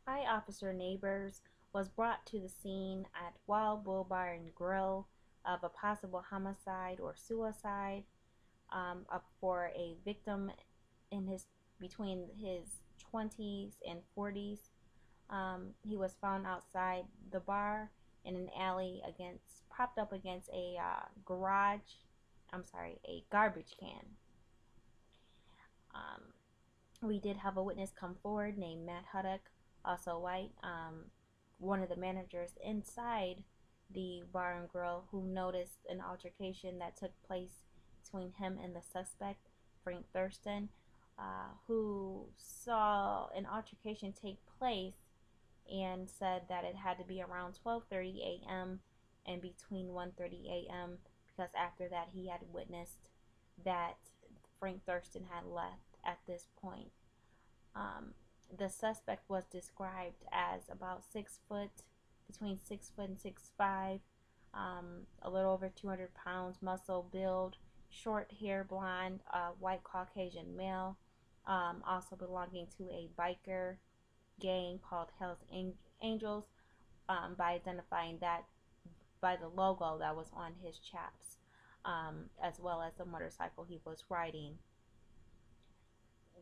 Hi, Officer Neighbors was brought to the scene at Wild Bull Bar and Grill of a possible homicide or suicide up for a victim in his between his 20s and 40s. He was found outside the bar in an alley against propped up against a a garbage can. Um, we did have a witness come forward named Matt Huddock, also white, one of the managers inside the bar and grill, who noticed an altercation that took place between him and the suspect, Frank Thurston, who saw an altercation take place and said that it had to be around 12:30 a.m. and between 1:30 a.m. because after that he had witnessed that Frank Thurston had left at this point. Um, the suspect was described as about 6 foot, between 6 foot and 6'5", a little over 200 pounds, muscle build, short hair, blonde, white Caucasian male, also belonging to a biker gang called Hells Angels, by identifying that by the logo that was on his chaps, as well as the motorcycle he was riding.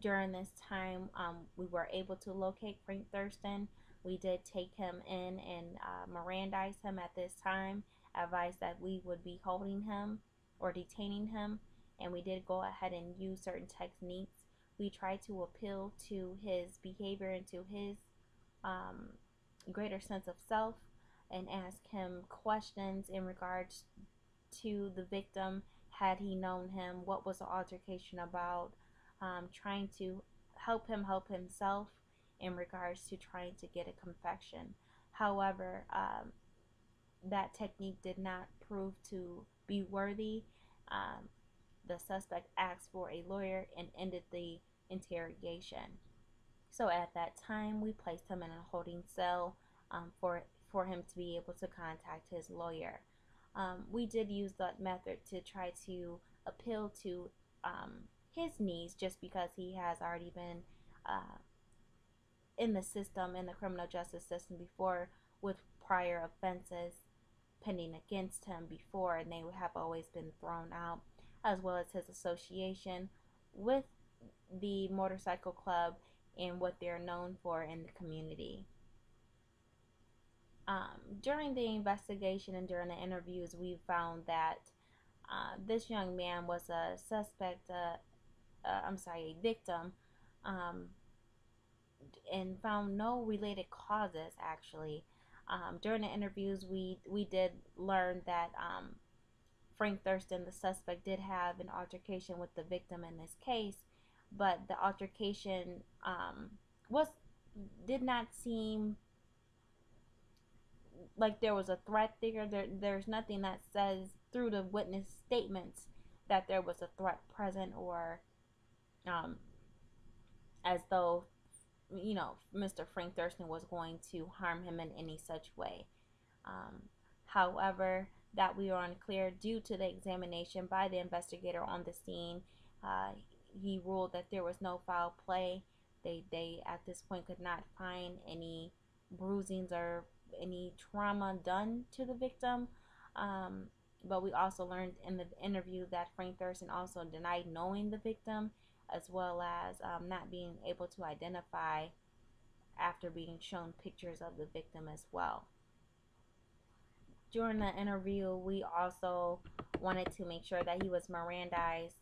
During this time, we were able to locate Frank Thurston. We did take him in and Mirandize him at this time, advised that we would be holding him or detaining him, and we did go ahead and use certain techniques. We tried to appeal to his behavior and to his um, greater sense of self and ask him questions in regards to the victim. Had he known him? What was the altercation about? Trying to help himself in regards to trying to get a confession. However, that technique did not prove to be worthy. Um, the suspect asked for a lawyer and ended the interrogation. So at that time, we placed him in a holding cell for him to be able to contact his lawyer. We did use that method to try to appeal to his needs, just because he has already been uh, in the system, in the criminal justice system before, with prior offenses pending against him before, and they have always been thrown out, as well as his association with the motorcycle club and what they're known for in the community. During the investigation and during the interviews, we found that this young man was a suspect, a victim, um, and found no related causes actually. During the interviews, we did learn that Frank Thurston, the suspect, did have an altercation with the victim in this case, but the altercation was did not seem like there was a threat there. There's nothing that says through the witness statements that there was a threat present, or um, as though Mr. Frank Thurston was going to harm him in any such way. Um, However, that we are unclear due to the examination by the investigator on the scene. Uh, he ruled that there was no foul play. They at this point could not find any bruisings or any trauma done to the victim. Um, but we also learned in the interview that Frank Thurston also denied knowing the victim, as well as not being able to identify after being shown pictures of the victim as well. During the interview, we also wanted to make sure that he was Mirandized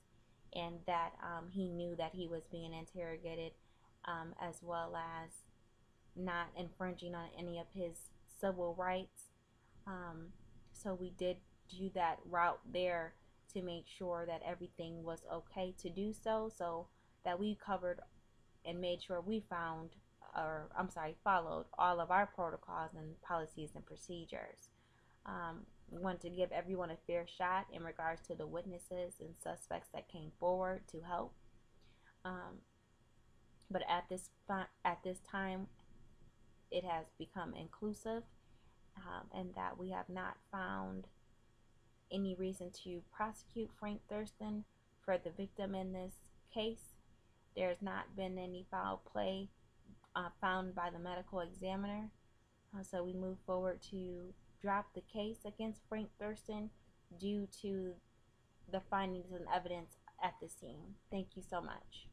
and that he knew that he was being interrogated, as well as not infringing on any of his civil rights. Um, so we did do that route there to make sure that everything was okay to do so, so that we covered and made sure we followed all of our protocols and policies and procedures. We wanted to give everyone a fair shot in regards to the witnesses and suspects that came forward to help. Um, but at this time, it has become inclusive, and that we have not found any reason to prosecute Frank Thurston for the victim in this case. There's not been any foul play found by the medical examiner. So we move forward to drop the case against Frank Thurston due to the findings and evidence at the scene. Thank you so much.